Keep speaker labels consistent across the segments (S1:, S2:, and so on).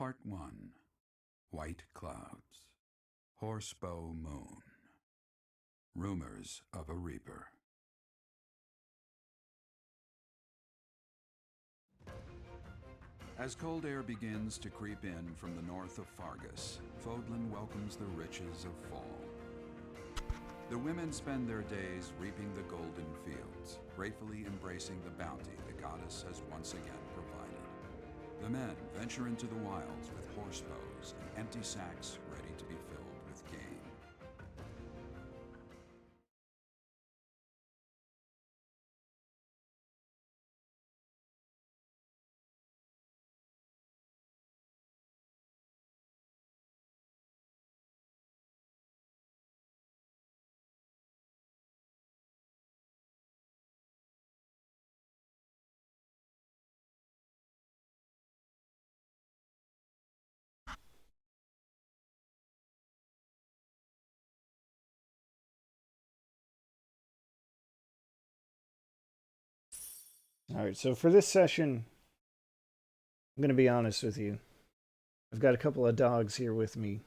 S1: Part 1. White Clouds. Horsebow Moon. Rumors of a Reaper. As cold air begins to creep in from the north of Fargus, Fodlan welcomes the riches of fall. The women spend their days reaping the golden fields, gratefully embracing the bounty the goddess has once again provided. The men venture into the wilds with horsebows and empty sacks ready to be filled with game.
S2: Alright, so for this session, I'm going to be honest with you. I've got a couple of dogs here with me,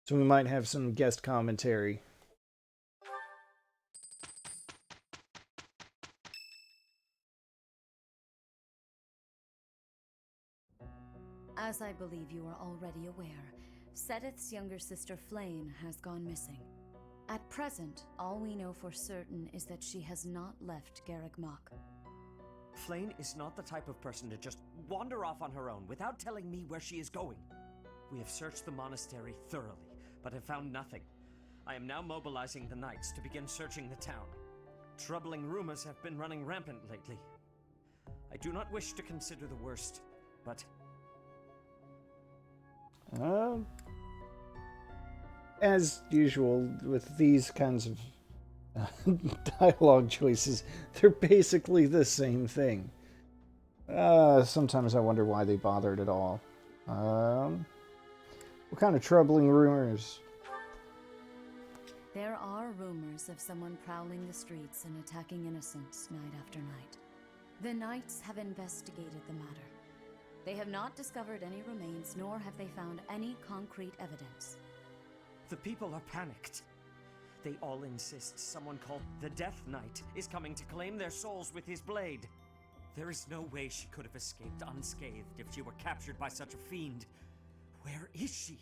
S2: so we might have some guest commentary.
S3: As I believe you are already aware, Seteth's younger sister Flayn has gone missing. At present, all we know for certain is that she has not left Garreg Mach.
S4: Flayn is not the type of person to just wander off on her own without telling me where she is going. We have searched the monastery thoroughly, but have found nothing. I am now mobilizing the knights to begin searching the town. Troubling rumors have been running rampant lately. I do not wish to consider the worst, but...
S2: As usual with these kinds of dialogue choices, they're basically the same thing. Sometimes I wonder why they bothered at all. What kind of troubling rumors?
S3: There are rumors of someone prowling the streets and attacking innocents night after night. The knights have investigated the matter. They have not discovered any remains, nor have they found any concrete evidence.
S4: The people are panicked. They all insist someone called the Death Knight is coming to claim their souls with his blade. There is no way she could have escaped unscathed if she were captured by such a fiend. Where is she?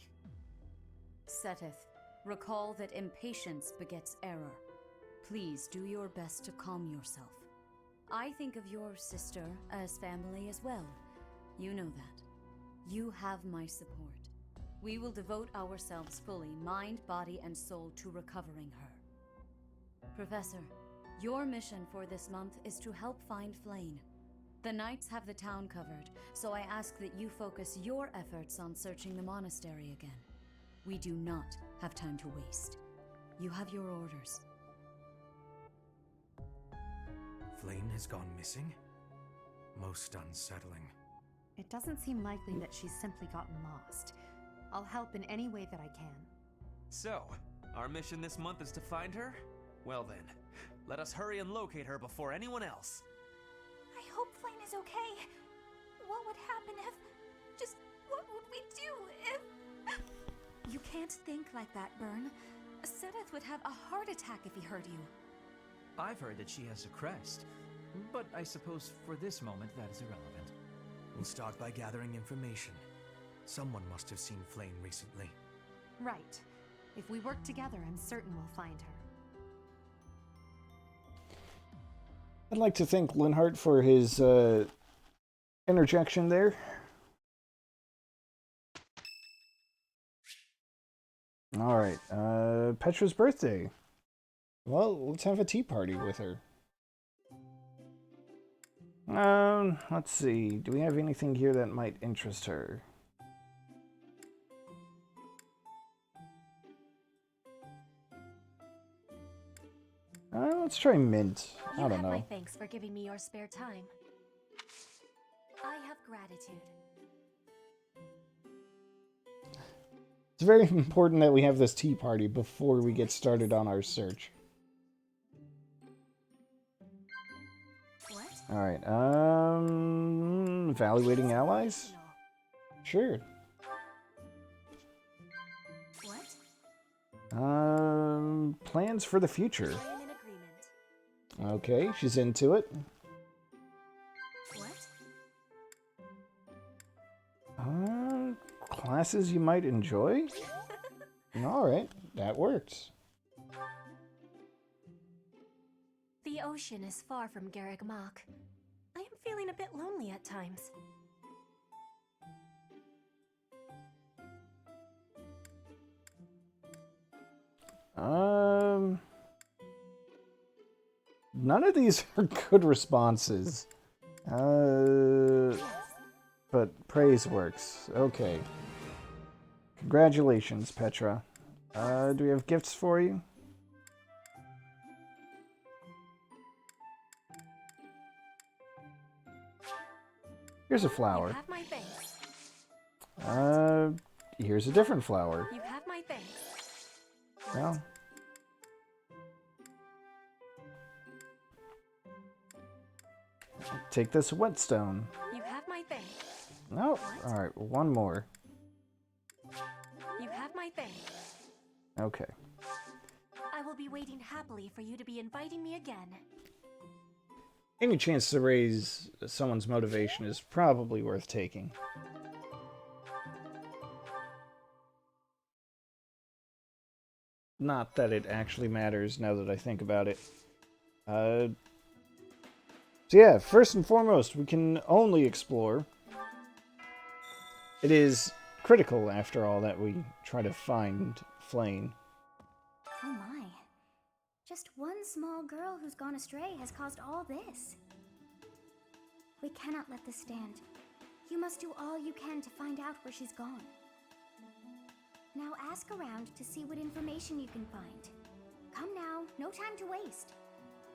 S3: Seteth, recall that impatience begets error. Please do your best to calm yourself. I think of your sister as family as well. You know that. You have my support. We will devote ourselves fully, mind, body, and soul, to recovering her. Professor, your mission for this month is to help find Flayn. The knights have the town covered, so I ask that you focus your efforts on searching the monastery again. We do not have time to waste. You have your orders.
S5: Flayn has gone missing? Most unsettling.
S6: It doesn't seem likely that she's simply gotten lost. I'll help in any way that I can.
S7: So, our mission this month is to find her? Well then, let us hurry and locate her before anyone else.
S8: I hope Flayn is okay. What would happen if... Just what would we do if... You can't think like that, Byrne. Seteth would have a heart attack if he heard you.
S9: I've heard that she has a crest, but I suppose for this moment that is irrelevant.
S5: We'll start by gathering information. Someone must have seen Flayn recently.
S6: Right. If we work together, I'm certain we'll find her.
S2: I'd like to thank Linhart for his interjection there. Alright, Petra's birthday. Well, let's have a tea party with her. Let's see. Do we have anything here that might interest her? Let's try mint. I don't know.
S8: My thanks for giving me your spare time. I have gratitude.
S2: It's very important that we have this tea party before we get started on our search.
S8: What?
S2: Alright, evaluating allies? Sure.
S8: What?
S2: Plans for the future.
S8: I am in agreement.
S2: Okay, she's into it.
S8: What?
S2: Classes you might enjoy? Alright, that works.
S8: The ocean is far from Garreg Mach. I am feeling a bit lonely at times.
S2: None of these are good responses. But praise works. Okay. Congratulations, Petra. Do we have gifts for you? Here's a flower.
S8: You have my thanks.
S2: Here's a different flower.
S8: You have my thanks.
S2: Well. Take this whetstone.
S8: You have my thanks.
S2: No. Alright, one more.
S8: You have my thanks.
S2: Okay.
S8: I will be waiting happily for you to be inviting me again.
S2: Any chance to raise someone's motivation is probably worth taking. Not that it actually matters now that I think about it. So yeah, first and foremost, we can only explore. It is critical, after all, that we try to find Flayn.
S10: Oh my. Just one small girl who's gone astray has caused all this. We cannot let this stand. You must do all you can to find out where she's gone. Now ask around to see what information you can find. Come now, no time to waste.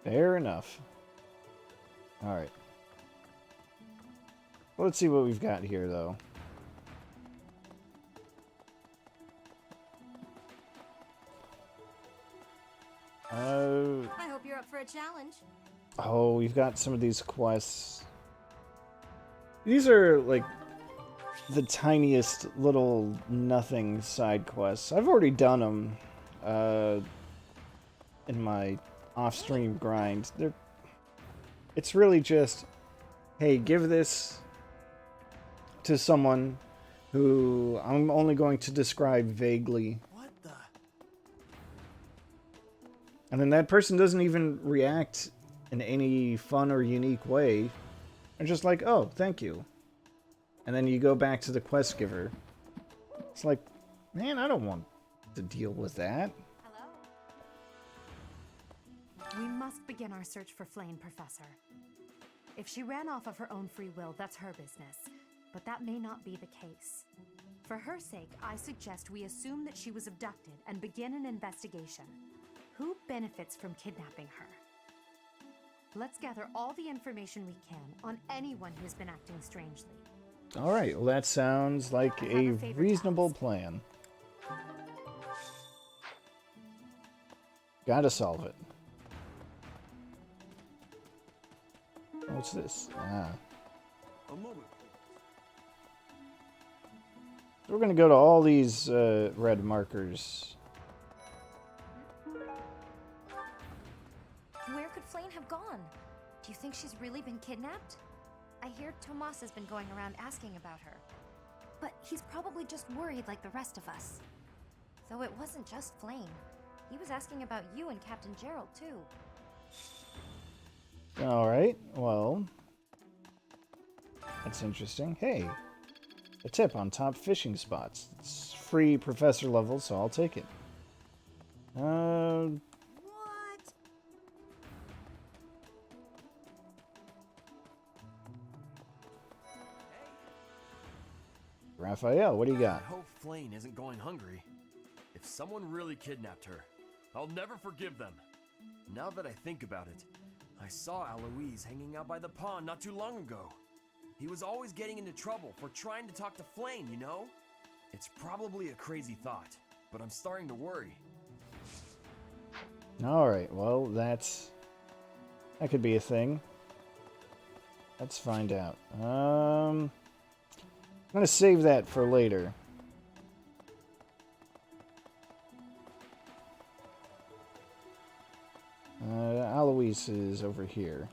S2: Fair enough. Alright. Let's see what we've got here, though.
S8: I hope you're up for a challenge.
S2: Oh, we've got some of these quests. These are, like, the tiniest little nothing side quests. I've already done them in my off-stream grind. It's really just, hey, give this to someone who I'm only going to describe vaguely.
S5: What the?
S2: And then that person doesn't even react in any fun or unique way. They're just like, oh, thank you. And then you go back to the quest giver. It's like, man, I don't want to deal with that.
S6: We must begin our search for Flayn, Professor. If she ran off of her own free will, that's her business. But that may not be the case. For her sake, I suggest we assume that she was abducted and begin an investigation. Who benefits from kidnapping her? Let's gather all the information we can on anyone who's been acting strangely.
S2: Alright, well that sounds like a reasonable plan. Gotta solve it. What's this? Ah.
S5: A moment.
S2: So we're gonna go to all these red markers.
S10: Where could Flayn have gone? Do you think she's really been kidnapped? I hear Tomas has been going around asking about her. But he's probably just worried like the rest of us. Though it wasn't just Flayn. He was asking about you and Captain Gerald, too.
S2: Alright, well. That's interesting. Hey, a tip on top fishing spots. It's free professor level, so I'll take it.
S8: What?
S2: Raphael, what do you
S11: I
S2: got?
S11: hope Flayn isn't going hungry. If someone really kidnapped her, I'll never forgive them. Now that I think about it, I saw Aloise hanging out by the pond not too long ago. He was always getting into trouble for trying to talk to Flayn, you know? It's probably a crazy thought, but I'm starting to worry.
S2: Alright, well, that could be a thing. Let's find out. I'm gonna save that for later. Alois is over here.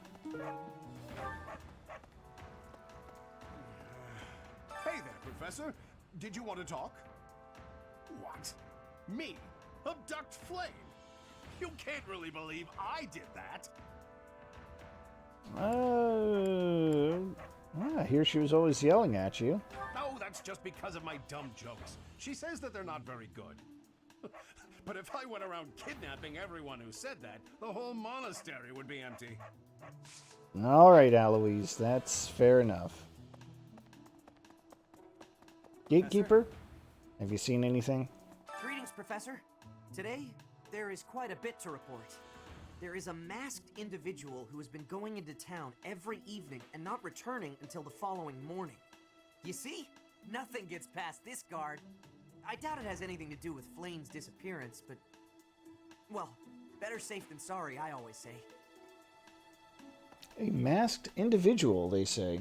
S12: Hey there, Professor. Did you want to talk? What? Me? Abduct Flayn? You can't really believe I did that.
S2: I hear she was always yelling at you.
S12: Oh, that's just because of my dumb jokes. She says that they're not very good. But if I went around kidnapping everyone who said that, the whole monastery would be empty.
S2: Alright, Alois, that's fair enough. Gatekeeper? Have you seen anything?
S13: Greetings, Professor. Today, there is quite a bit to report. There is a masked individual who has been going into town every evening and not returning until the following morning. You see? Nothing gets past this guard. I doubt it has anything to do with Flayn's disappearance, but... well, better safe than sorry, I always say.
S2: A masked individual, they say.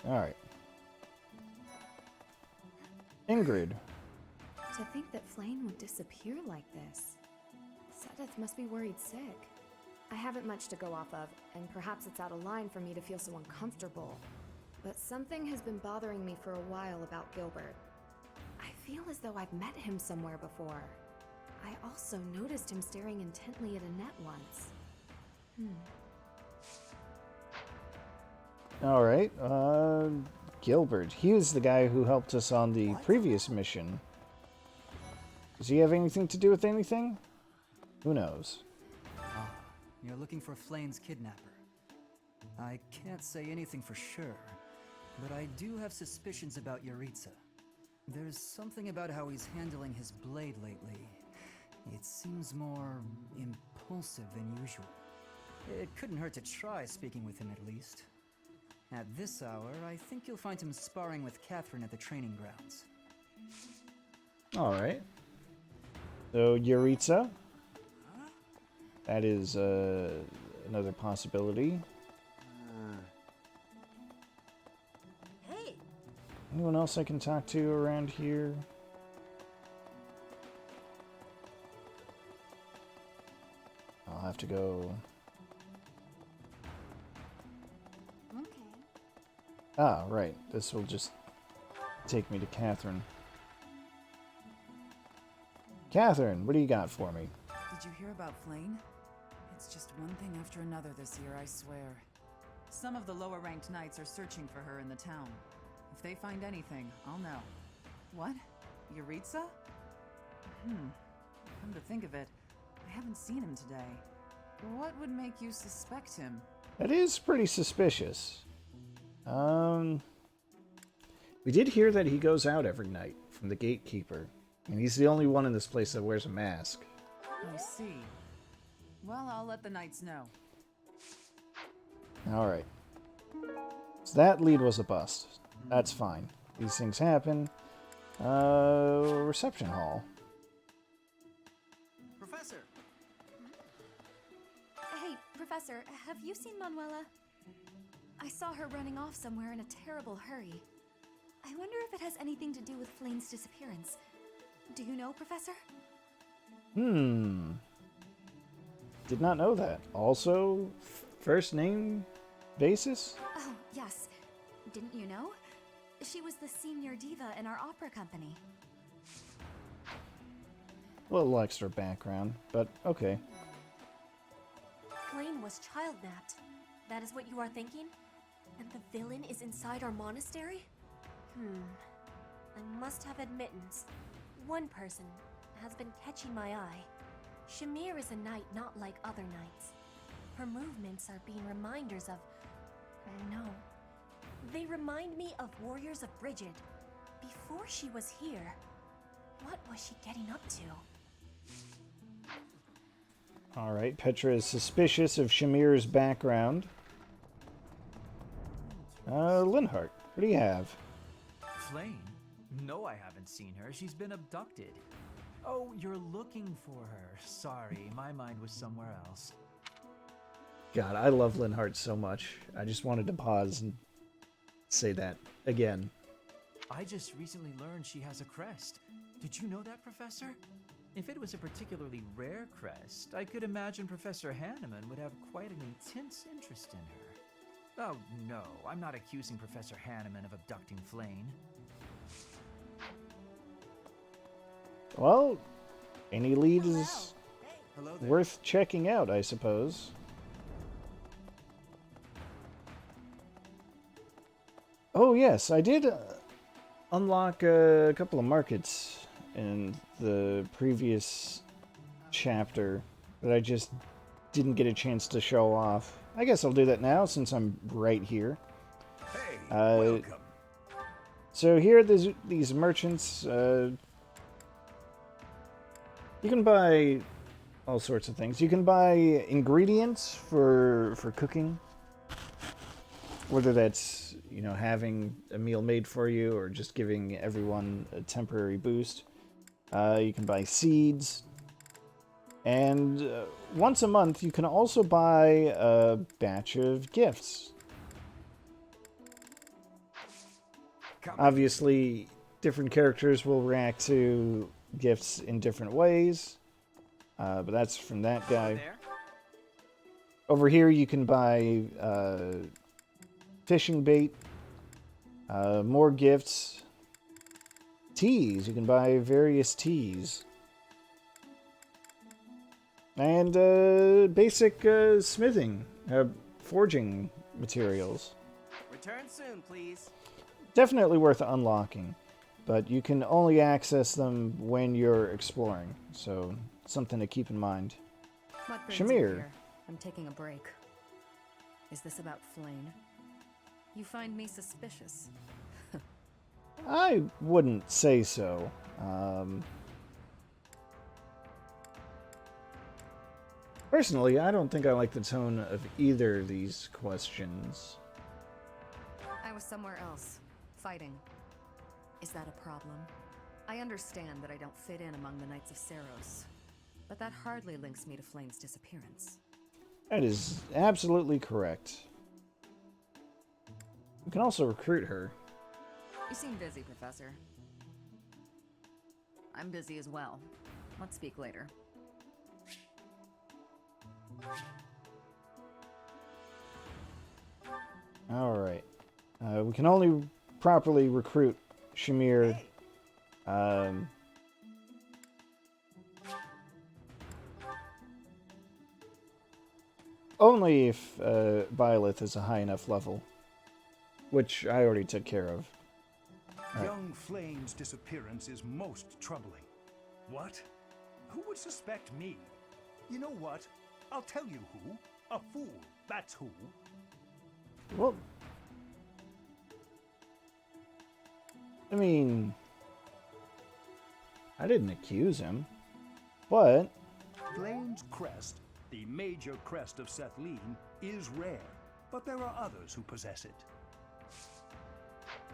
S2: Alright. Ingrid.
S6: To think that Flayn would disappear like this. Seteth must be worried sick. I haven't much to go off of, and perhaps it's out of line for me to feel so uncomfortable. But something has been bothering me for a while about Gilbert. I feel as though I've met him somewhere before. I also noticed him staring intently at Annette once.
S2: Alright, Gilbert. He was the guy who helped us on the previous mission. Does he have anything to do with anything? Who knows?
S14: You're looking for Flayn's kidnapper. I can't say anything for sure, but I do have suspicions about Yuritsa. There's something about how he's handling his blade lately. It seems more impulsive than usual. It couldn't hurt to try speaking with him at least. At this hour, I think you'll find him sparring with Catherine at the training grounds.
S2: Alright. So, Yuritsa? That is another possibility.
S13: Hey!
S2: Anyone else I can talk to around here? I'll have to go...
S6: Okay.
S2: Ah, right. This will just take me to Catherine. Catherine, what do you got for me?
S15: Did you hear about Flayn? It's just one thing after another this year, I swear. Some of the lower-ranked knights are searching for her in the town. If they find anything, I'll know. What? Yuritsa? Come to think of it, I haven't seen him today. What would make you suspect him?
S2: That is pretty suspicious. We did hear that he goes out every night from the gatekeeper. And he's the only one in this place that wears a mask.
S15: I see. Well, I'll let the knights know.
S2: Alright. So that lead was a bust. That's fine. These things happen. Reception hall.
S13: Professor!
S8: Hey, Professor, have you seen Manuela? I saw her running off somewhere in a terrible hurry. I wonder if it has anything to do with Flayn's disappearance. Do you know, Professor?
S2: Did not know that. Also, first name basis?
S8: Oh, yes. Didn't you know? She was the senior diva in our opera company.
S2: A little extra background, but okay.
S16: Flayn was child-napped. That is what you are thinking? And the villain is inside our monastery? I must have admittance. One person has been catching my eye. Shamir is a knight not like other knights. Her movements are being reminders of... no. They remind me of warriors of Brigid. Before she was here, what was she getting up to?
S2: Alright, Petra is suspicious of Shamir's background. Linhart, what do you have?
S9: Flayn? No, I haven't seen her. She's been abducted. Oh, you're looking for her. Sorry, my mind was somewhere else.
S2: God, I love Linhardt so much. I just wanted to pause and say that again.
S9: I just recently learned she has a crest. Did you know that, Professor? If it was a particularly rare crest, I could imagine Professor Hanneman would have quite an intense interest in her. Oh, no, I'm not accusing Professor Hanneman of abducting Flayn.
S2: Well, any lead is worth checking out, I suppose. Oh yes, I did unlock a couple of markets in the previous chapter that I just didn't get a chance to show off. I guess I'll do that now since I'm right here.
S12: Hey,
S2: welcome. So here are these merchants. You can buy all sorts of things. You can buy ingredients for cooking, whether that's, you know, having a meal made for you or just giving everyone a temporary boost. You can buy seeds. And once a month, you can also buy a batch of gifts. Obviously, different characters will react to gifts in different ways. But that's from that guy. Over here, you can buy fishing bait, more gifts, teas. You can buy various teas. And basic smithing, forging materials.
S13: Return soon, please.
S2: Definitely worth unlocking, but you can only access them when you're exploring, so something to keep in mind.
S3: What brings you
S2: Shamir.
S3: here? I'm taking a break. Is this about Flayn? You find me suspicious.
S2: I wouldn't say so. Personally, I don't think I like the tone of either of these questions.
S3: I was somewhere else, fighting. Is that a problem? I understand that I don't fit in among the Knights of Seiros, but that hardly links me to Flayn's disappearance.
S2: That is absolutely correct. You can also recruit her.
S3: You seem busy, Professor. I'm busy as well. Let's speak later.
S2: Alright. We can only properly recruit Shamir. Only if Byleth is a high enough level. Which I already took care of.
S12: Young Flayn's disappearance is most troubling. What? Who would suspect me? You know what? I'll tell you who. A fool. That's who.
S2: Well, I mean, I didn't accuse him, but
S12: Flayn's crest, the major crest of Sethlin, is rare, but there are others who possess it.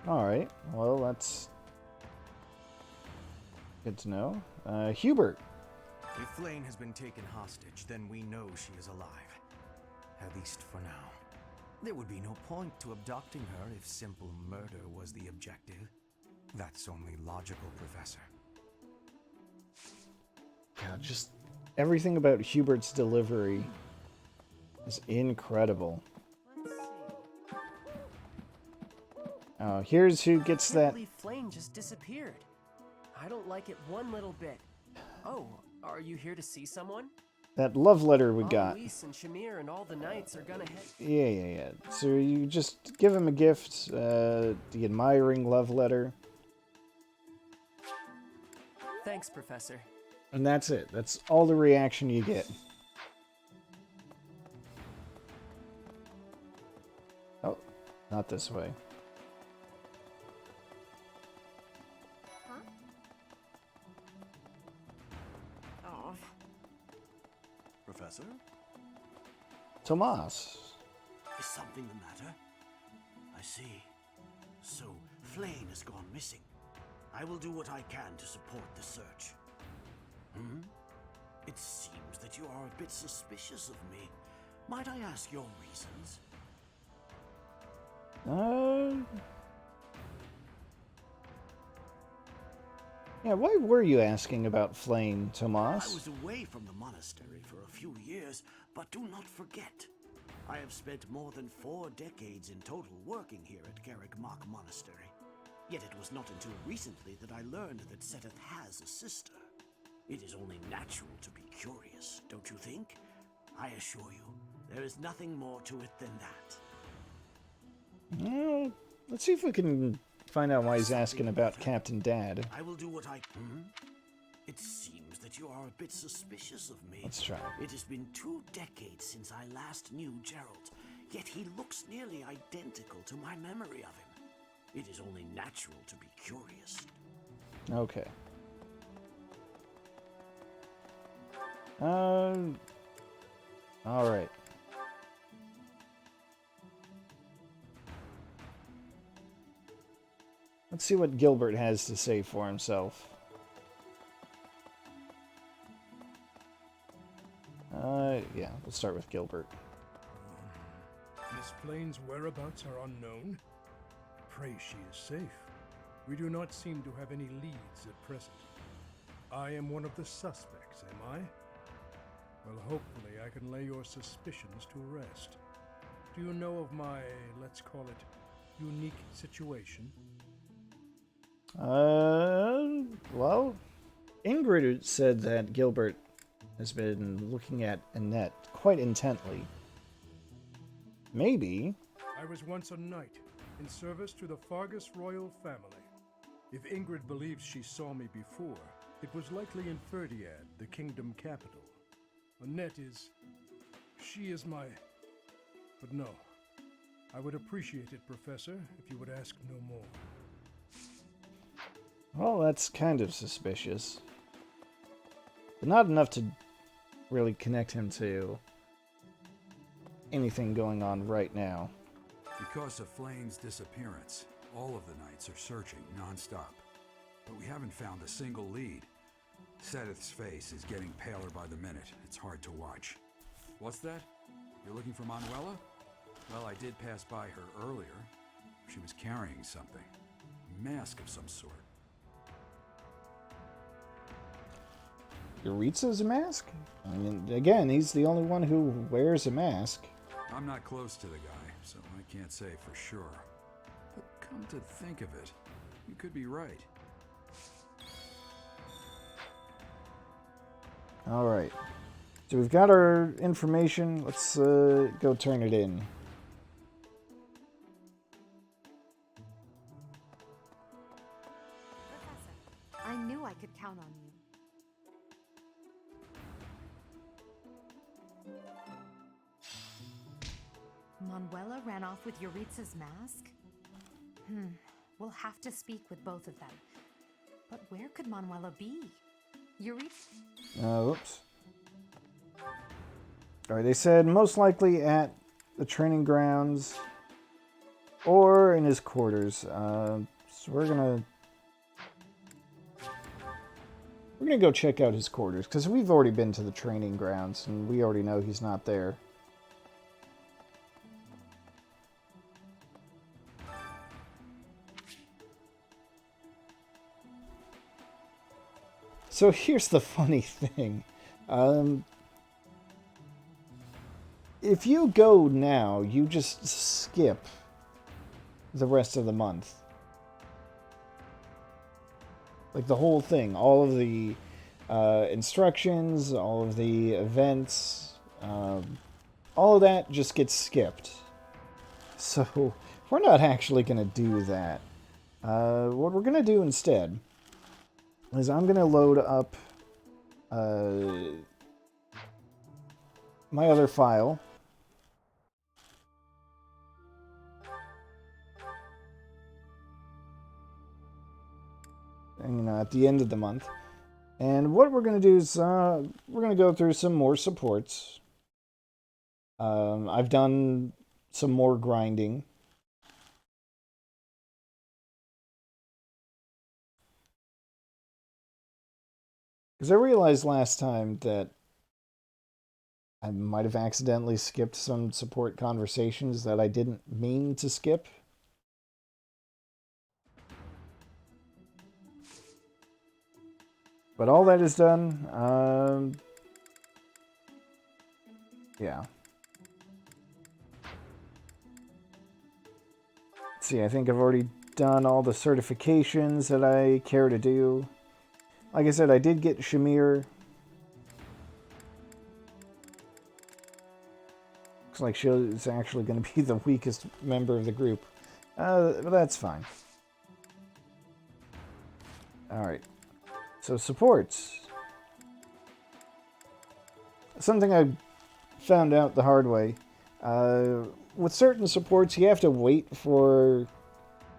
S2: alright, well, that's good to know. Hubert.
S5: If Flayn has been taken hostage, then we know she is alive. At least for now. There would be no point to abducting her if simple murder was the objective. That's only logical, Professor.
S2: God, just everything about Hubert's delivery is incredible. Here's who gets
S17: I can't
S2: that.
S17: believe Flayn just disappeared. I don't like it one little bit. Oh, are you here to see someone?
S2: That love letter we got.
S17: Luis and Shamir and all the knights are gonna head.
S2: Yeah. So you just give him a gift, the admiring love letter.
S17: Thanks, Professor.
S2: And that's it. That's all the reaction you get. Oh, not this way.
S17: Oh.
S12: Professor?
S2: Tomas.
S18: Is something the matter? I see. So, Flayn has gone missing. I will do what I can to support the search. It seems that you are a bit suspicious of me. Might I ask your reasons?
S2: Yeah, why were you asking about Flayn,
S18: I
S2: Tomas?
S18: was away from the monastery for a few years, but do not forget, I have spent more than 4 decades in total working here at Garreg-Mach Monastery. Yet it was not until recently that I learned that Seteth has a sister. It is only natural to be curious, don't you think? I assure you, there is nothing more to it than that.
S2: Well, let's see if we can find out why he's asking about Captain Dad.
S18: I will do what I can. It seems that you are a bit suspicious of me.
S2: Let's try.
S18: It has been 2 decades since I last knew Gerald, yet he looks nearly identical to my memory of him. It is only natural to be curious.
S2: Okay. Alright. Let's see what Gilbert has to say for himself. Yeah, we'll start with Gilbert.
S19: Miss Flayn's whereabouts are unknown. Pray she is safe. We do not seem to have any leads at present. I am one of the suspects, am I? Well, hopefully I can lay your suspicions to rest. Do you know of my, let's call it, unique situation?
S2: Well, Ingrid said that Gilbert has been looking at Annette quite intently. Maybe.
S19: I was once a knight, in service to the Fargus royal family. If Ingrid believes she saw me before, it was likely in Ferdiad, the kingdom capital. Annette is... she is my... but no. I would appreciate it, Professor, if you would ask no more.
S2: Well, that's kind of suspicious. But not enough to really connect him to anything going on right now.
S1: Because of Flayn's disappearance, all of the knights are searching non-stop. But we haven't found a single lead. Seteth's face is getting paler by the minute. It's hard to watch. What's that? You're looking for Manuela? Well, I did pass by her earlier. She was carrying something. A mask of some sort.
S2: Yuritsa's a mask? I mean, again, he's the only one who wears a mask.
S1: I'm not close to the guy, so I can't say for sure. But come to think of it, you could be right.
S2: Alright. So we've got our information. Let's go turn it in.
S6: Professor, I knew I could count on you. Manuela ran off with Yuritsa's mask? We'll have to speak with both of them. But where could Manuela be? Yuritsa?
S2: Oops. Alright, they said most likely at the training grounds or in his quarters. So we're gonna go check out his quarters because we've already been to the training grounds and we already know he's not there. So here's the funny thing. If you go now, you just skip the rest of the month. Like the whole thing. All of the instructions, all of the events, all of that just gets skipped. So we're not actually going to do that. What we're going to do instead is I'm going to load up my other file. And, you know, at the end of the month. And what we're going to do is we're going to go through some more supports. I've done some more grinding. Because I realized last time that I might have accidentally skipped some support conversations that I didn't mean to skip. But all that is done. Yeah. Let's see, I think I've already done all the certifications that I care to do. Like I said, I did get Shamir. Looks like she's actually going to be the weakest member of the group. But that's fine. Alright. So, supports. Something I found out the hard way. With certain supports, you have to wait for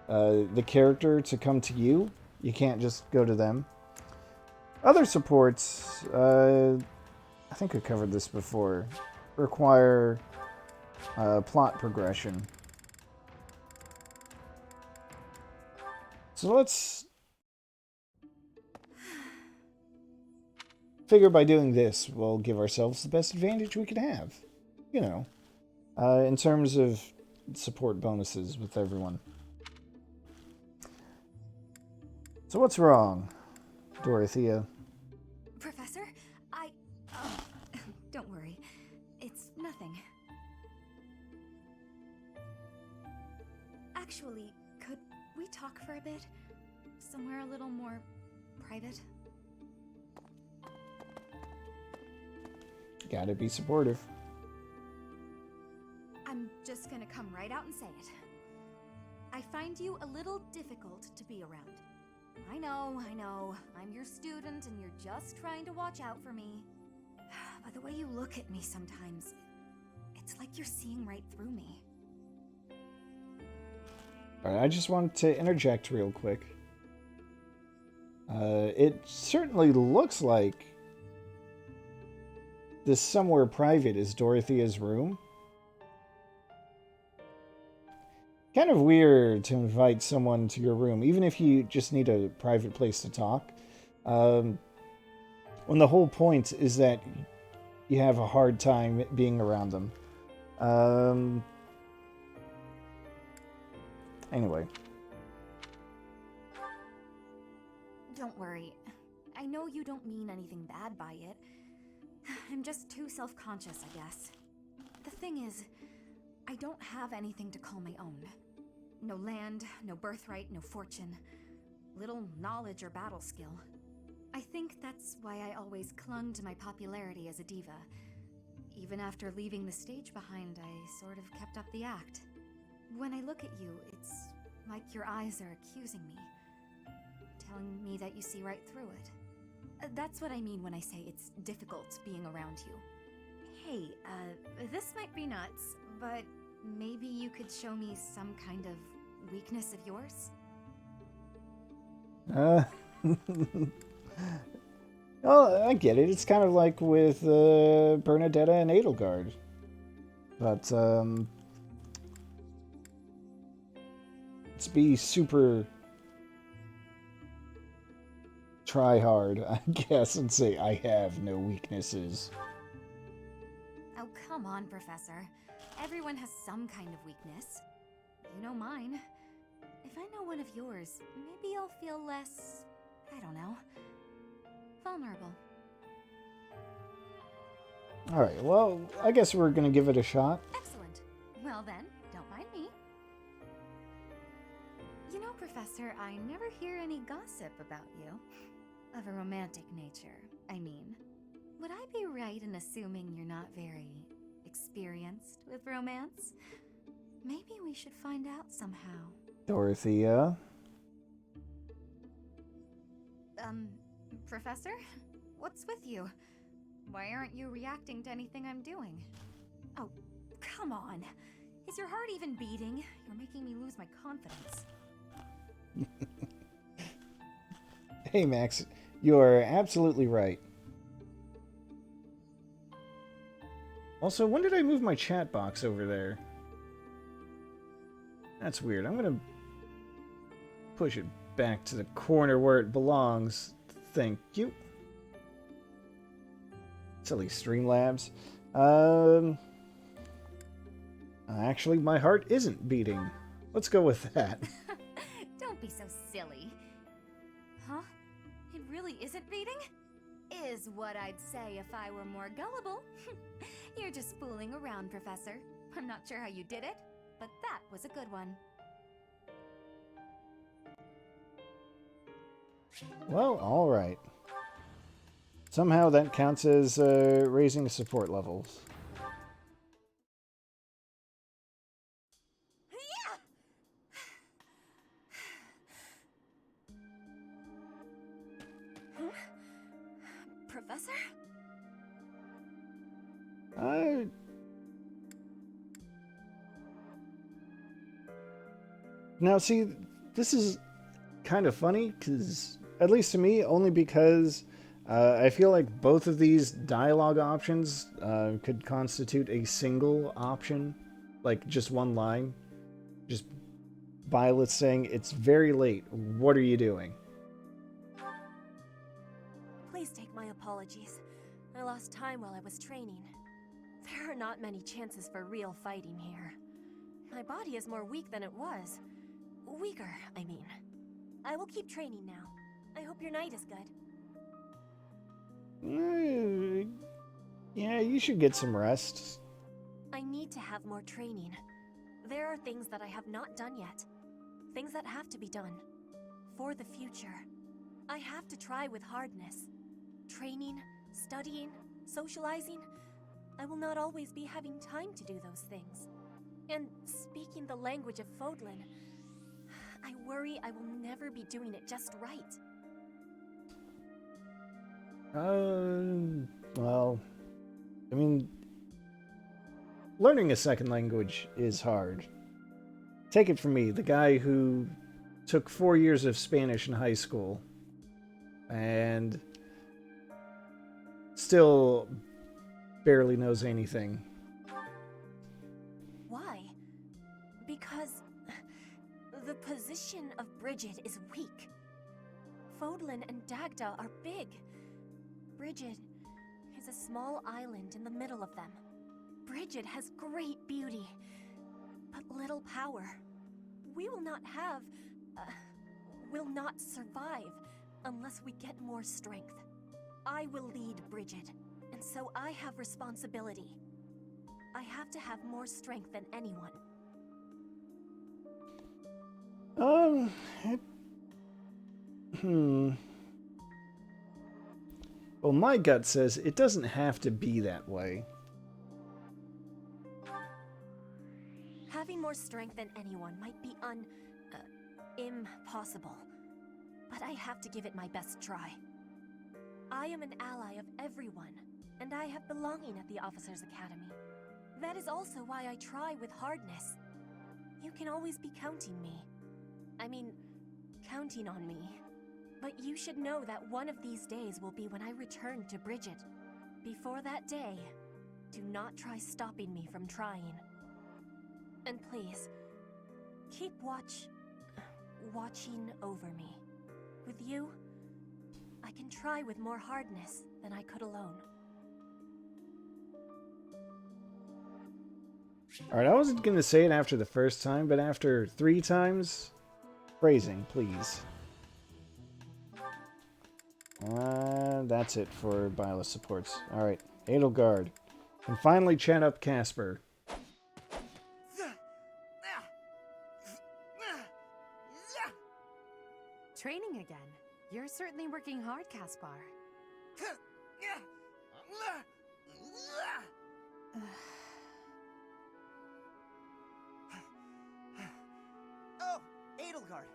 S2: the character to come to you. You can't just go to them. Other supports, I think I covered this before, require plot progression. So let's figure by doing this, we'll give ourselves the best advantage we could have. You know, in terms of support bonuses with everyone. So what's wrong, Dorothea?
S8: Professor, don't worry. It's nothing. Actually, could we talk for a bit? Somewhere a little more private?
S2: Gotta be supportive.
S8: I'm just gonna come right out and say it. I find you a little difficult to be around. I know. I'm your student and you're just trying to watch out for me. But the way you look at me sometimes, it's like you're seeing right through me.
S2: Alright, I just wanted to interject real quick. It certainly looks like this somewhere private is Dorothea's room. Kind of weird to invite someone to your room, even if you just need a private place to talk. When the whole point is that you have a hard time being around them. Anyway.
S8: Don't worry. I know you don't mean anything bad by it. I'm just too self-conscious, I guess. The thing is, I don't have anything to call my own. No land, no birthright, no fortune. Little knowledge or battle skill. I think that's why I always clung to my popularity as a diva. Even after leaving the stage behind, I sort of kept up the act. When I look at you, it's like your eyes are accusing me. Telling me that you see right through it. That's what I mean when I say it's difficult being around you. Hey, this might be nuts, but maybe you could show me some kind of weakness of yours?
S2: Well, I get it. It's kind of like with Bernadetta and Edelgard. But, let's be super try hard, I guess, and say I have no weaknesses.
S8: Oh, come on, Professor. Everyone has some kind of weakness. You know mine. If I know one of yours, maybe I'll feel less, I don't know, vulnerable.
S2: Alright, well, I guess we're gonna give it a shot.
S8: Excellent. Well then, don't mind me. You know, Professor, I never hear any gossip about you. Of a romantic nature, I mean. Would I be right in assuming you're not very experienced with romance? Maybe we should find out somehow.
S2: Dorothea?
S8: Professor? What's with you? Why aren't you reacting to anything I'm doing? Oh, come on. Is your heart even beating? You're making me lose my confidence.
S2: Hey, Max, you are absolutely right. Also, when did I move my chat box over there? That's weird. I'm gonna push it back to the corner where it belongs. Thank you. Silly Streamlabs. Actually, my heart isn't beating. Let's go with that.
S3: Don't be so silly. Huh? It really isn't beating? Is what I'd say if I were more gullible. You're just fooling around, Professor. I'm not sure how you did it, but that was a good one.
S2: Well, alright. Somehow that counts as raising support levels.
S16: Professor?
S2: Now, see, this is kind of funny, because, at least to me, only because I feel like both of these dialogue options could constitute a single option, like just one line. Just Violet saying, "It's very late. What are you doing?"
S16: Please take my apologies. I lost time while I was training. There are not many chances for real fighting here. My body is more weak than it was. Weaker, I mean. I will keep training now. I hope your night is good.
S2: Yeah, you should get some rest.
S16: I need to have more training. There are things that I have not done yet. Things that have to be done. For the future. I have to try with hardness. Training, studying, socializing. I will not always be having time to do those things. And speaking the language of Fodlan, I worry I will never be doing it just right.
S2: Well, I mean, learning a second language is hard. Take it from me, the guy who took 4 years of Spanish in high school and still barely knows anything.
S16: Why? Because the position of Bridget is weak. Fodlan and Dagda are big. Bridget is a small island in the middle of them. Bridget has great beauty, but little power. We will not have... will not survive unless we get more strength. I will lead Bridget, and so I have responsibility. I have to have more strength than anyone.
S2: Well, my gut says it doesn't have to be that way.
S16: Having more strength than anyone might be impossible. But I have to give it my best try. I am an ally of everyone, and I have belonging at the Officers' Academy. That is also why I try with hardness. You can always be counting on me. But you should know that one of these days will be when I return to Bridget. Before that day, do not try stopping me from trying. And please, keep watching over me. With you, I can try with more hardness than I could alone.
S2: Alright, I wasn't going to say it after the first time, but after 3 times, phrasing, please. That's it for Byleth supports. Alright, Edelgard. And finally chat up Casper.
S6: Training again. You're certainly working hard, Caspar.
S13: Oh, Edelgard.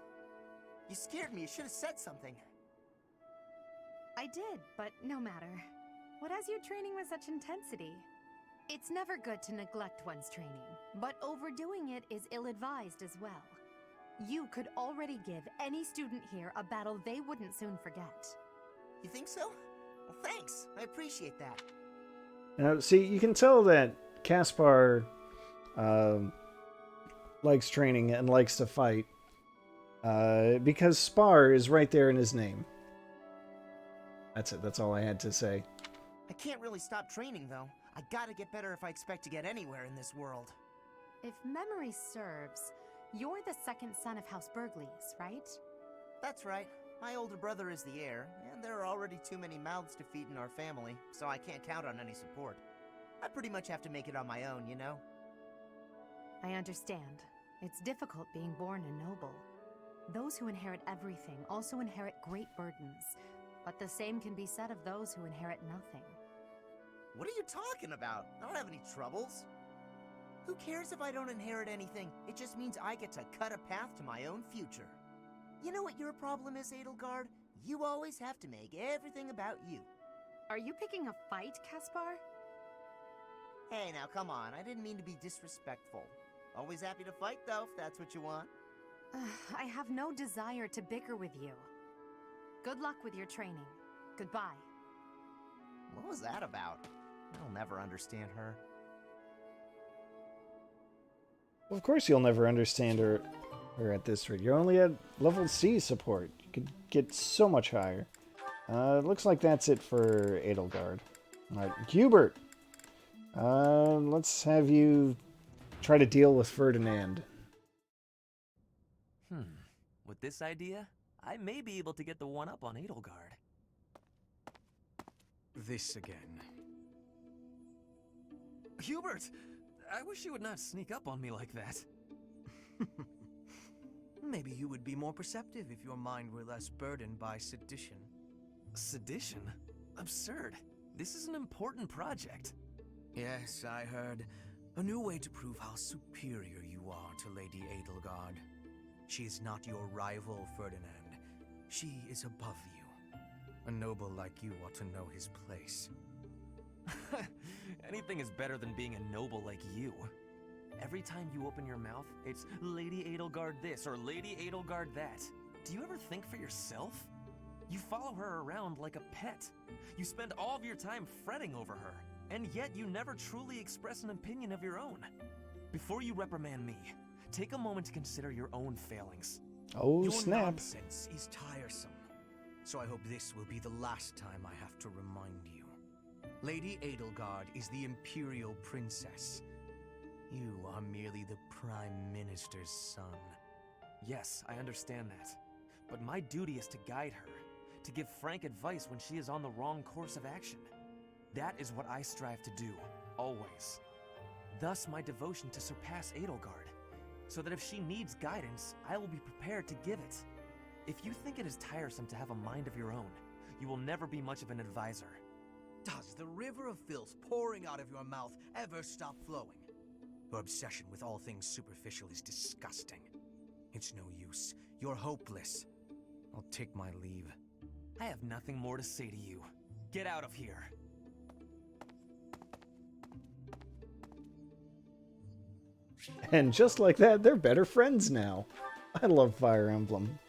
S13: You scared me. You should have said something.
S6: I did, but no matter. What has you training with such intensity? It's never good to neglect one's training, but overdoing it is ill-advised as well. You could already give any student here a battle they wouldn't soon forget.
S13: You think so? Well, thanks. I appreciate that.
S2: Now, see, you can tell that Caspar likes training and likes to fight because Spar is right there in his name. That's it. That's all I had to say.
S13: I can't really stop training, though. I gotta get better if I expect to get anywhere in this world.
S6: If memory serves, you're the second son of House Burgleys, right?
S13: That's right. My older brother is the heir, and there are already too many mouths to feed in our family, so I can't count on any support. I pretty much have to make it on my own, you know?
S6: I understand. It's difficult being born a noble. Those who inherit everything also inherit great burdens, but the same can be said of those who inherit nothing.
S13: What are you talking about? I don't have any troubles. Who cares if I don't inherit anything? It just means I get to cut a path to my own future. You know what your problem is, Edelgard? You always have to make everything about you.
S6: Are you picking a fight, Caspar?
S13: Hey, now come on. I didn't mean to be disrespectful. Always happy to fight, though, if that's what you want.
S6: I have no desire to bicker with you. Good luck with your training. Goodbye.
S13: What was that about? I'll never understand her.
S2: Well, of course you'll never understand her at this rate. You're only at level C support. You could get so much higher. Looks like that's it for Edelgard. Alright, Hubert! Let's have you try to deal with Ferdinand.
S7: With this idea, I may be able to get the one-up on Edelgard.
S5: This again.
S7: Hubert! I wish you would not sneak up on me like that.
S5: Maybe you would be more perceptive if your mind were less burdened by sedition.
S7: Sedition? Absurd. This is an important project.
S5: Yes, I heard. A new way to prove how superior you are to Lady Edelgard. She is not your rival, Ferdinand. She is above you. A noble like you ought to know his place.
S7: Anything is better than being a noble like you. Every time you open your mouth, it's Lady Edelgard this or Lady Edelgard that. Do you ever think for yourself? You follow her around like a pet. You spend all of your time fretting over her, and yet you never truly express an opinion of your own. Before you reprimand me, take a moment to consider your own failings.
S2: Oh,
S5: your
S2: snap.
S5: Nonsense is tiresome. So I hope this will be the last time I have to remind you. Lady Edelgard is the Imperial Princess. You are merely the Prime Minister's son.
S7: Yes, I understand that. But my duty is to guide her, to give frank advice when she is on the wrong course of action. That is what I strive to do, always. Thus my devotion to surpass Edelgard, so that if she needs guidance, I will be prepared to give it. If you think it is tiresome to have a mind of your own, you will never be much of an advisor.
S5: Does the river of filth pouring out of your mouth ever stop flowing? Your obsession with all things superficial is disgusting. It's no use. You're hopeless. I'll take my leave.
S7: I have nothing more to say to you. Get out of here.
S2: And just like that, they're better friends now. I love Fire Emblem.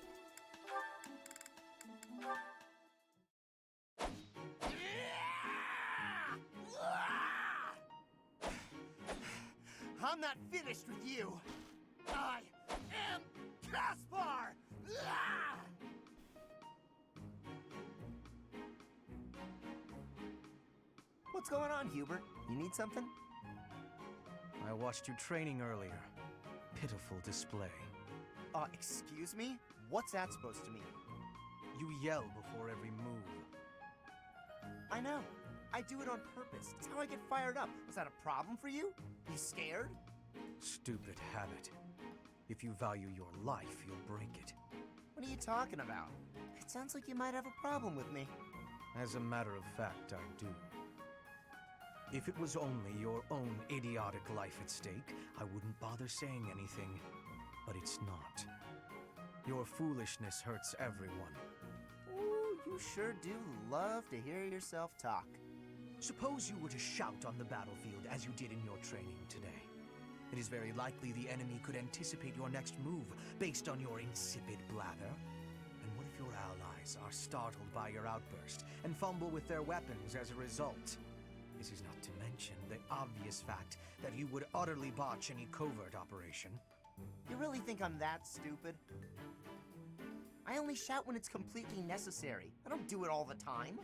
S13: I'm not finished with you. I am Caspar! What's going on, Hubert? You need something?
S5: I watched you training earlier. Pitiful display.
S13: Excuse me? What's that supposed to mean?
S5: You yell before every move.
S13: I know. I do it on purpose. It's how I get fired up. Was that a problem for you? You scared?
S5: Stupid habit. If you value your life, you'll break it.
S13: What are you talking about? It sounds like you might have a problem with me.
S5: As a matter of fact, I do. If it was only your own idiotic life at stake, I wouldn't bother saying anything. But it's not. Your foolishness hurts everyone.
S13: Ooh, you sure do love to hear yourself talk.
S5: Suppose you were to shout on the battlefield as you did in your training today. It is very likely the enemy could anticipate your next move based on your insipid blather. And what if your allies are startled by your outburst and fumble with their weapons as a result? This is not to mention the obvious fact that you would utterly botch any covert operation.
S13: You really think I'm that stupid? I only shout when it's completely necessary. I don't do it all the time.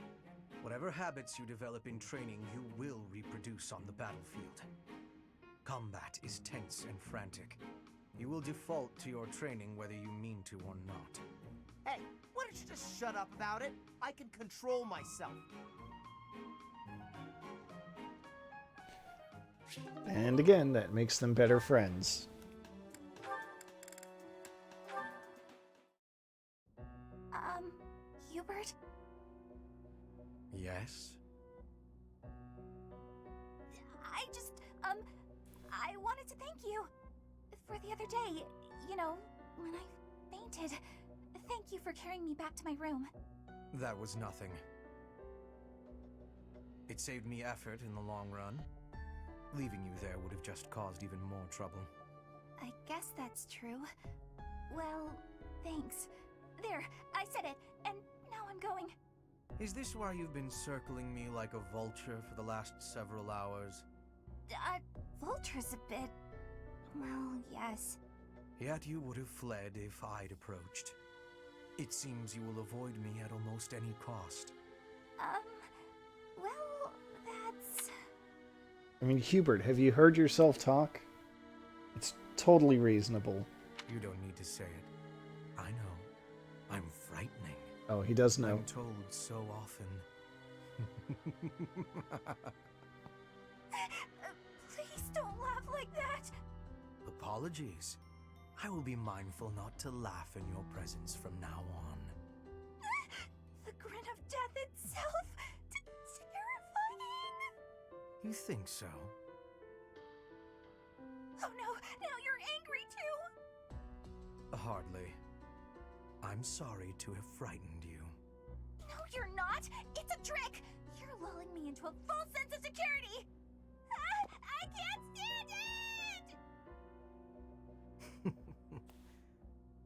S5: Whatever habits you develop in training, you will reproduce on the battlefield. Combat is tense and frantic. You will default to your training whether you mean to or not.
S13: Hey, why don't you just shut up about it? I can control myself.
S2: And again, that makes them better friends.
S8: Hubert?
S5: Yes?
S8: I wanted to thank you for the other day. You know, when I fainted. Thank you for carrying me back to my room.
S5: That was nothing. It saved me effort in the long run. Leaving you there would have just caused even more trouble.
S8: I guess that's true. Well, thanks. There, I said it, and now I'm going.
S5: Is this why you've been circling me like a vulture for the last several hours?
S8: Vulture's a bit... well, yes.
S5: Yet you would have fled if I'd approached. It seems you will avoid me at almost any cost.
S8: Well, that's...
S2: I mean, Hubert, have you heard yourself talk? It's totally reasonable.
S5: You don't need to say it. I know. I'm frightening.
S2: Oh, he does know.
S5: I'm told so often.
S8: Please don't laugh like that!
S5: Apologies. I will be mindful not to laugh in your presence from now on.
S8: The grin of death itself! Terrifying!
S5: You think so?
S8: Oh no, now you're angry too!
S5: Hardly. I'm sorry to have frightened you.
S8: No, you're not! It's a trick! You're lulling me into a false sense of security! I can't stand it!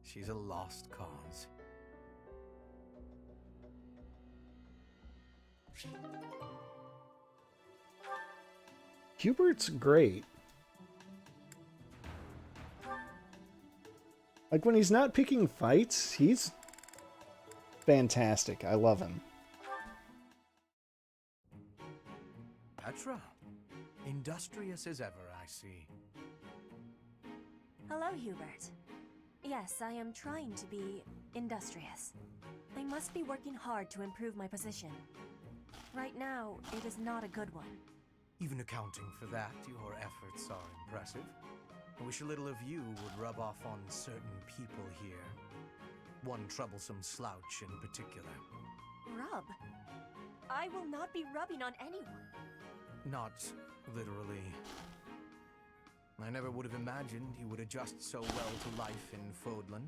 S5: She's a lost cause.
S2: Hubert's great. Like, when he's not picking fights, he's fantastic. I love him.
S5: Petra. Industrious as ever, I see.
S16: Hello, Hubert. Yes, I am trying to be industrious. I must be working hard to improve my position. Right now, it is not a good one.
S5: Even accounting for that, your efforts are impressive. I wish a little of you would rub off on certain people here. One troublesome slouch in particular.
S16: Rub? I will not be rubbing on anyone.
S5: Not literally. I never would have imagined you would adjust so well to life in Fodlan.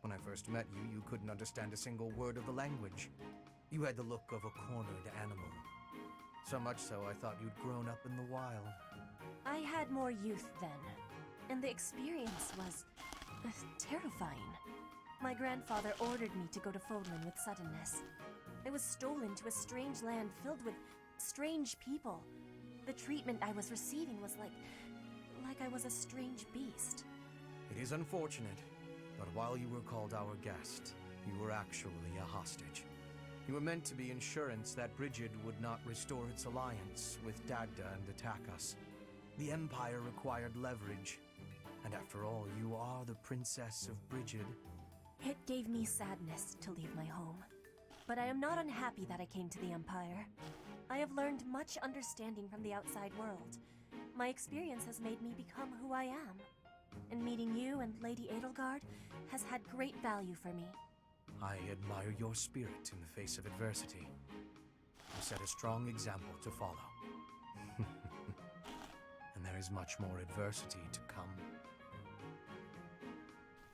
S5: When I first met you, you couldn't understand a single word of the language. You had the look of a cornered animal. So much so, I thought you'd grown up in the wild.
S16: I had more youth then, and the experience was terrifying. My grandfather ordered me to go to Fodlan with suddenness. I was stolen to a strange land filled with strange people. The treatment I was receiving was like I was a strange beast.
S5: It is unfortunate, but while you were called our guest, you were actually a hostage. You were meant to be insurance that Brigid would not restore its alliance with Dagda and attack us. The Empire required leverage, and after all, you are the Princess of Brigid.
S16: It gave me sadness to leave my home, but I am not unhappy that I came to the Empire. I have learned much understanding from the outside world. My experience has made me become who I am, and meeting you and Lady Edelgard has had great value for me.
S5: I admire your spirit in the face of adversity. You set a strong example to follow. And there is much more adversity to come.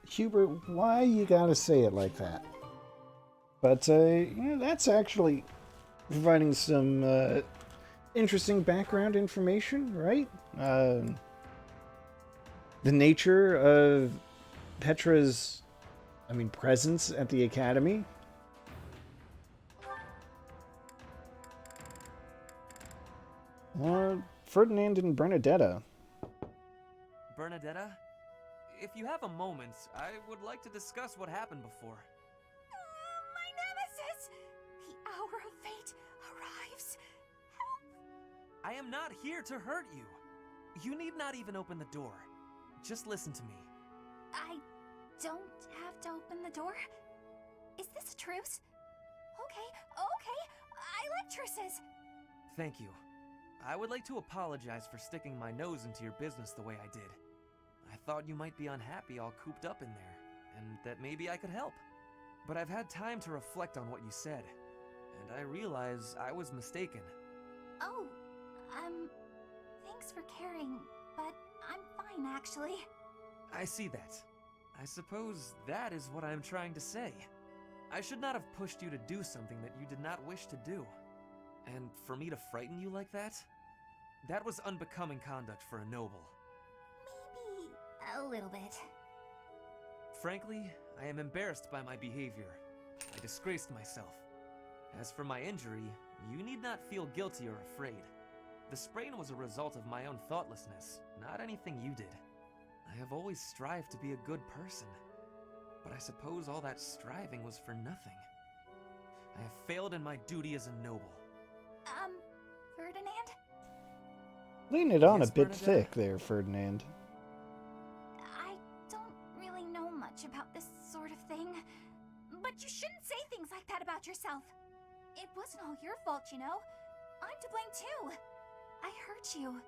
S2: Hubert, why you gotta say it like that? But, that's actually providing some, interesting background information, right? The nature of Petra's, presence at the Academy. Ferdinand and Bernadetta.
S7: Bernadetta? If you have a moment, I would like to discuss what happened before.
S8: My nemesis! The hour of fate
S7: I am not here to hurt you. You need not even open the door. Just listen to me.
S8: I don't have to open the door? Is this a truce? Okay. I like truces.
S7: Thank you. I would like to apologize for sticking my nose into your business the way I did. I thought you might be unhappy all cooped up in there, and that maybe I could help. But I've had time to reflect on what you said, and I realize I was mistaken.
S8: Oh, thanks for caring, but I'm fine actually.
S7: I see that. I suppose that is what I'm trying to say. I should not have pushed you to do something that you did not wish to do. And for me to frighten you like that? That was unbecoming conduct for a noble.
S8: Maybe a little bit.
S7: Frankly, I am embarrassed by my behavior. I disgraced myself. As for my injury, you need not feel guilty or afraid. The sprain was a result of my own thoughtlessness, not anything you did. I have always strived to be a good person, but I suppose all that striving was for nothing. I have failed in my duty as a noble.
S8: Ferdinand?
S2: Lean it on
S7: Yes,
S2: a bit
S7: Bernadette?
S2: thick there, Ferdinand.
S8: I don't really know much about this sort of thing, but you shouldn't say things like that about yourself. It wasn't all your fault, you know. I'm to blame too. I hurt you,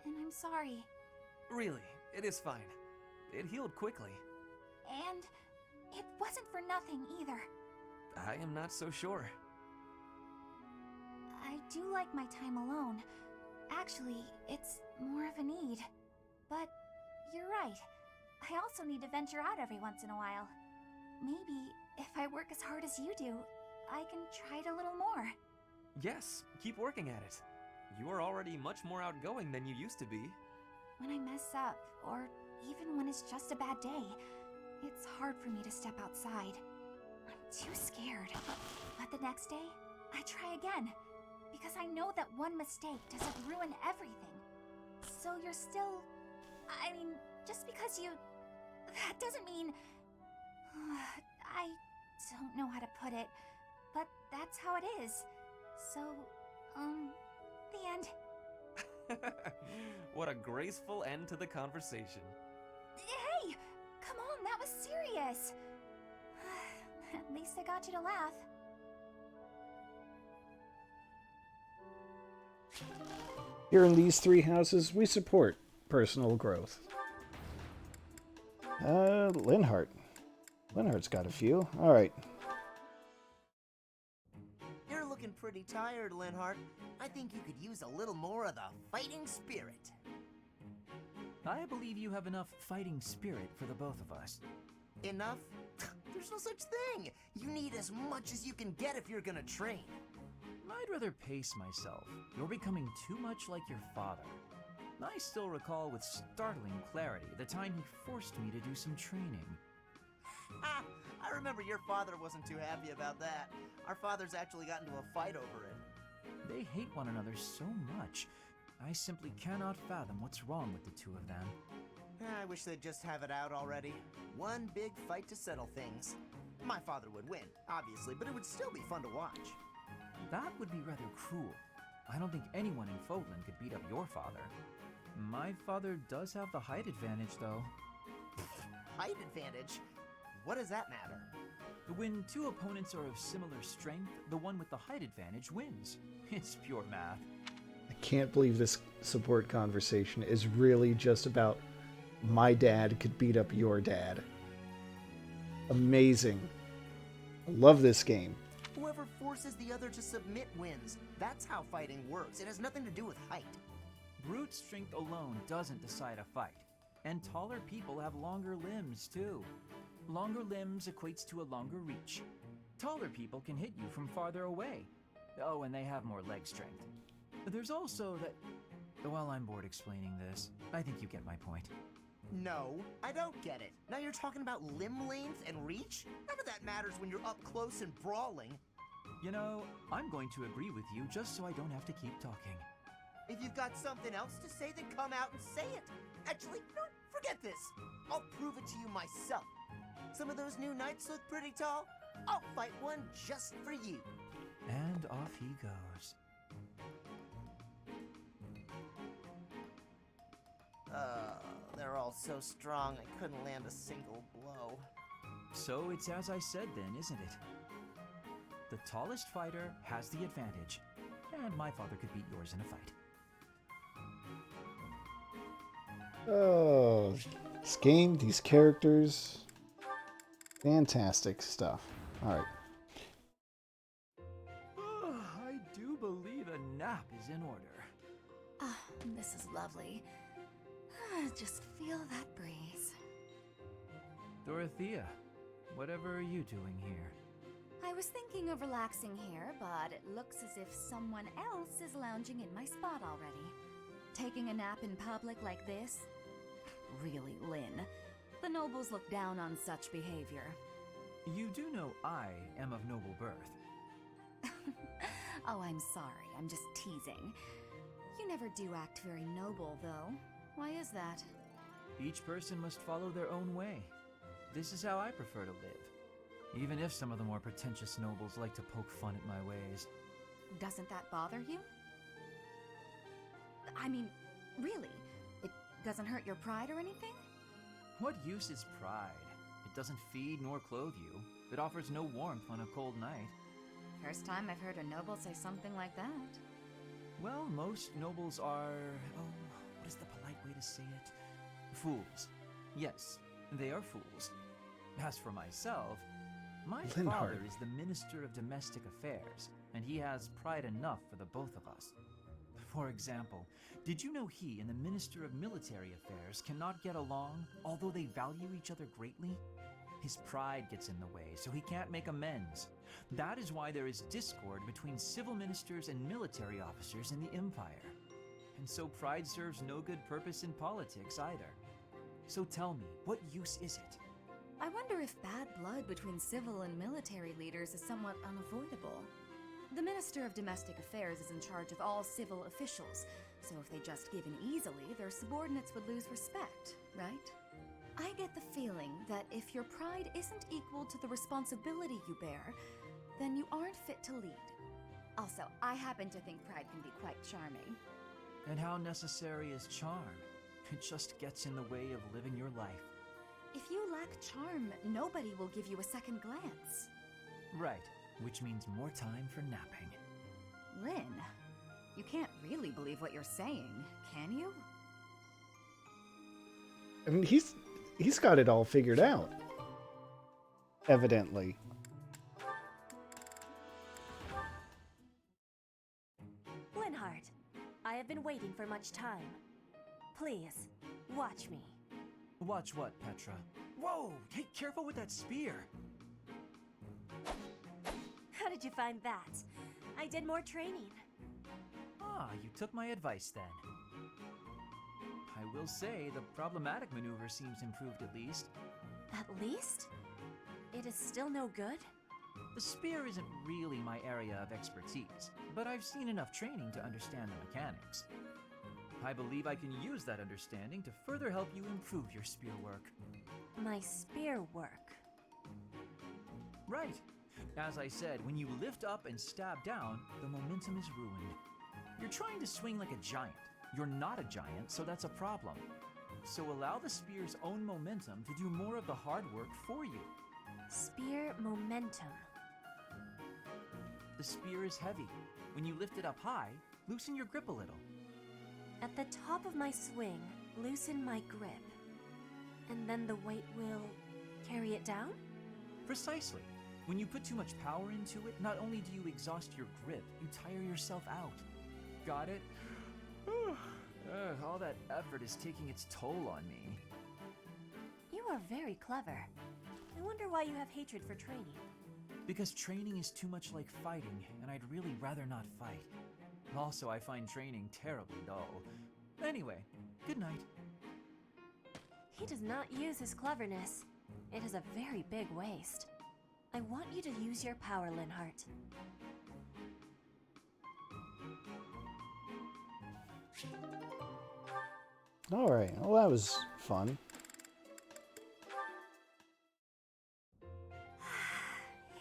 S8: and I'm sorry.
S7: Really, it is fine. It healed quickly.
S8: And it wasn't for nothing either.
S7: I am not so sure.
S8: I do like my time alone. Actually, it's more of a need. But you're right. I also need to venture out every once in a while. Maybe if I work as hard as you do, I can try it a little more.
S7: Yes, keep working at it. You are already much more outgoing than you used to be.
S8: When I mess up, or even when it's just a bad day, it's hard for me to step outside. I'm too scared. But the next day, I try again. Because I know that one mistake doesn't ruin everything. So you're still... I mean, just because you... That doesn't mean... I don't know how to put it, but that's how it is. So, the end.
S7: What a graceful end to the conversation.
S8: Hey! Come on, that was serious! At least I got you to laugh.
S2: Here in these three houses, we support personal growth. Linhart. Linhart's got a few. Alright.
S20: You're looking pretty tired, Linhart. I think you could use a little more of the fighting spirit.
S9: I believe you have enough fighting spirit for the both of us.
S20: Enough? There's no such thing. You need as much as you can get if you're gonna train.
S9: I'd rather pace myself. You're becoming too much like your father. I still recall with startling clarity the time he forced me to do some training.
S20: Ha! I remember your father wasn't too happy about that. Our fathers actually got into a fight over it.
S9: They hate one another so much. I simply cannot fathom what's wrong with the two of them.
S20: I wish they'd just have it out already. One big fight to settle things. My father would win, obviously, but it would still be fun to watch.
S9: That would be rather cruel. I don't think anyone in Fodlan could beat up your father. My father does have the height advantage, though.
S20: Height advantage? What does that matter?
S9: When two opponents are of similar strength, the one with the height advantage wins. It's pure math.
S2: I can't believe this support conversation is really just about my dad could beat up your dad. Amazing. I love this game.
S20: Whoever forces the other to submit wins. That's how fighting works. It has nothing to do with height.
S9: Brute strength alone doesn't decide a fight. And taller people have longer limbs, too. Longer limbs equates to a longer reach. Taller people can hit you from farther away. Oh, and they have more leg strength. There's also that... Well, I'm bored explaining this. I think you get my point.
S20: No, I don't get it. Now you're talking about limb length and reach? None of that matters when you're up close and brawling.
S9: You know, I'm going to agree with you just so I don't have to keep talking.
S20: If you've got something else to say, then come out and say it. Actually, no, forget this. I'll prove it to you myself. Some of those new knights look pretty tall. I'll fight one just for you.
S9: And off he goes.
S20: all so strong I couldn't land a single blow.
S9: So it's as I said then, isn't it? The tallest fighter has the advantage, and my father could beat yours in a fight.
S2: Oh, this game, these characters, fantastic stuff. All right.
S9: I do believe a nap is in order.
S3: Ah, this is lovely. Just feel that breeze.
S9: Dorothea, whatever are you doing here?
S3: I was thinking of relaxing here, but it looks as if someone else is lounging in my spot already. Taking a nap in public like this? Really, Lynn. The nobles look down on such behavior.
S9: You do know I am of noble birth.
S3: Oh, I'm sorry. I'm just teasing. You never do act very noble, though. Why is that?
S9: Each person must follow their own way. This is how I prefer to live. Even if some of the more pretentious nobles like to poke fun at my ways.
S3: Doesn't that bother you? I mean, really? It doesn't hurt your pride or anything?
S9: What use is pride? It doesn't feed nor clothe you. It offers no warmth on a cold night.
S3: First time I've heard a noble say something like that.
S9: Well, most nobles are... oh, what is the polite way to say it? Fools. Yes, they are fools. As for myself, my father is the Minister of Domestic Affairs, and he has pride enough for the both of us. For example, did you know he and the Minister of Military Affairs cannot get along, although they value each other greatly? His pride gets in the way, so he can't make amends. That is why there is discord between civil ministers and military officers in the Empire. And so pride serves no good purpose in politics either. So tell me, what use is it?
S3: I wonder if bad blood between civil and military leaders is somewhat unavoidable. The Minister of Domestic Affairs is in charge of all civil officials, so if they just give in easily, their subordinates would lose respect, right? I get the feeling that if your pride isn't equal to the responsibility you bear, then you aren't fit to lead. Also, I happen to think pride can be quite charming.
S9: And how necessary is charm? It just gets in the way of living your life.
S3: If you lack charm, nobody will give you a second glance.
S9: Right, which means more time for napping.
S3: Lynn, you can't really believe what you're saying, can you?
S2: I mean, he's got it all figured out. Evidently.
S16: Linhardt, I have been waiting for much time. Please, watch me.
S9: Watch what, Petra? Whoa! Hey, careful with that spear!
S16: How did you find that? I did more training.
S9: Ah, you took my advice then. I will say the problematic maneuver seems improved at least.
S16: At least? It is still no good?
S9: The spear isn't really my area of expertise, but I've seen enough training to understand the mechanics. I believe I can use that understanding to further help you improve your spear work.
S16: My spear work?
S9: Right. As I said, when you lift up and stab down, the momentum is ruined. You're trying to swing like a giant. You're not a giant, so that's a problem. So allow the spear's own momentum to do more of the hard work for you.
S16: Spear momentum.
S9: The spear is heavy. When you lift it up high, loosen your grip a little.
S16: At the top of my swing, loosen my grip. And then the weight will carry it down?
S9: Precisely. When you put too much power into it, not only do you exhaust your grip, you tire yourself out. Got it? All that effort is taking its toll on me.
S16: You are very clever. I wonder why you have hatred for training.
S9: Because training is too much like fighting, and I'd really rather not fight. Also, I find training terribly dull. Anyway, good night.
S16: He does not use his cleverness. It is a very big waste. I want you to use your power, Linhardt.
S2: Alright, well that was fun.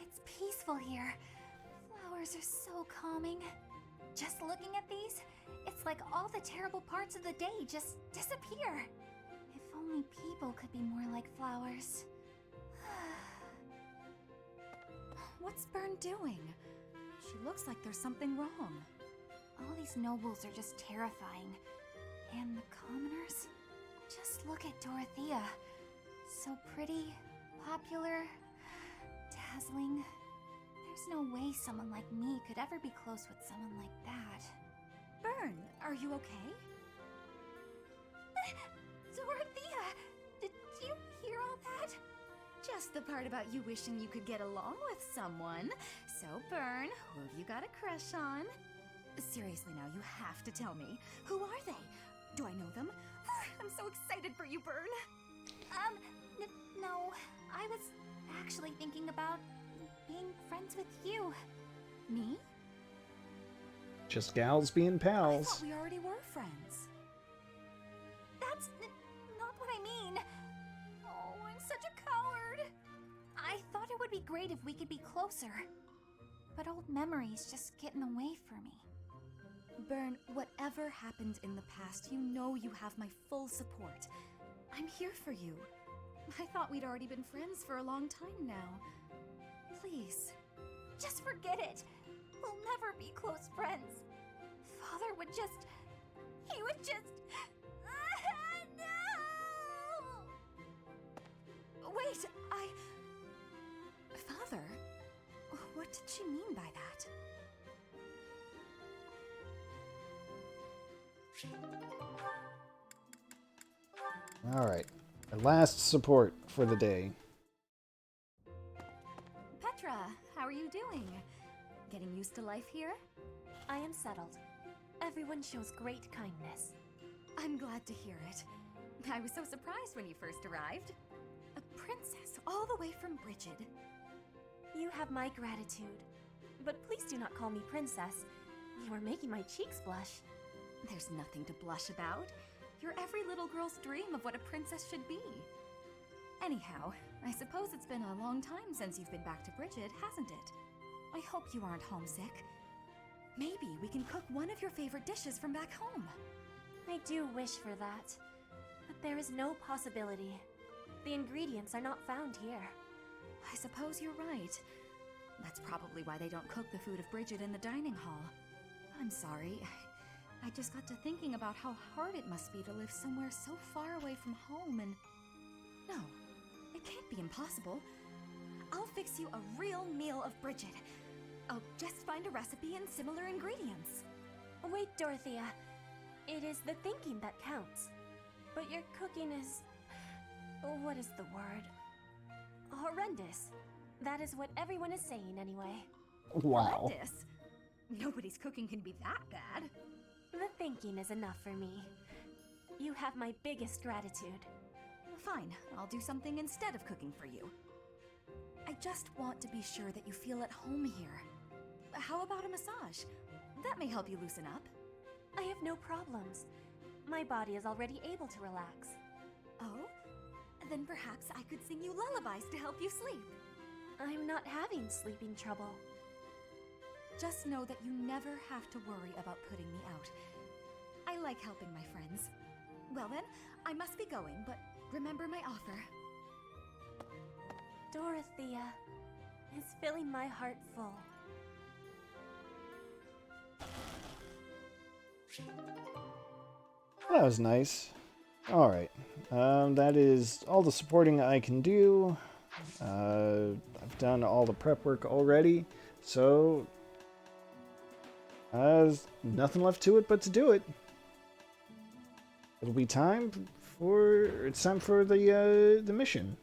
S10: It's peaceful here. Flowers are so calming. Just looking at these, it's like all the terrible parts of the day just disappear. If
S8: only people could be more like flowers.
S3: What's Bern doing? She looks like there's something wrong.
S8: All these nobles are just terrifying. And the commoners? Just look at Dorothea. So pretty, popular, dazzling. There's no way someone like me could ever be close with someone like that.
S3: Bern, are you okay?
S8: Dorothea! Did you hear all that?
S3: Just the part about you wishing you could get along with someone. So, Bern, who have you got a crush on? Seriously now, you have to tell me. Who are they? Do I know them? I'm so excited for you, Bern.
S8: No. I was actually thinking about being friends with you.
S3: Me?
S2: Just gals being
S3: I
S2: pals.
S3: thought we already were friends.
S8: That's not what I mean. Oh, I'm such a coward. I thought it would be great if we could be closer. But old memories just get in the way for me.
S3: Bern, whatever happened in the past, you know you have my full support. I'm here for you. I thought we'd already been friends for a long time now. Please.
S8: Just forget it. We'll never be close friends. Father would just... He would just...
S3: No! Wait, Father? What did she mean by that?
S2: Alright. Our last support for the day.
S3: Petra, how are you doing? Getting used to life here?
S16: I am settled. Everyone shows great kindness.
S3: I'm glad to hear it. I was so surprised when you first arrived. A princess all the way from Brigid.
S16: You have my gratitude. But please do not call me princess. You are making my cheeks blush.
S3: There's nothing to blush about. You're every little girl's dream of what a princess should be. Anyhow, I suppose it's been a long time since you've been back to Brigid, hasn't it? I hope you aren't homesick. Maybe we can cook one of your favorite dishes from back home.
S16: I do wish for that. But there is no possibility. The ingredients are not found here.
S3: I suppose you're right. That's probably why they don't cook the food of Brigid in the dining hall. I'm sorry. I just got to thinking about how hard it must be to live somewhere so far away from home and... No, it can't be impossible. I'll fix you a real meal of Brigid. I'll just find a recipe and similar ingredients.
S16: Wait, Dorothea. It is the thinking that counts. But your cooking is... what is the word? Horrendous. That is what everyone is saying anyway.
S2: Wow.
S3: Horrendous? Nobody's cooking can be that bad.
S16: The thinking is enough for me. You have my biggest gratitude.
S3: Fine, I'll do something instead of cooking for you. I just want to be sure that you feel at home here. How about a massage? That may help you loosen up.
S16: I have no problems. My body is already able to relax.
S3: Oh? Then perhaps I could sing you lullabies to help you sleep.
S16: I'm not having sleeping trouble.
S3: Just know that you never have to worry about putting me out. I like helping my friends. Well then, I must be going, but remember my offer.
S16: Dorothea is filling my heart full.
S2: That was nice. Alright. That is all the supporting I can do. I've done all the prep work already, so nothing left to it but to do it. It's time for the mission.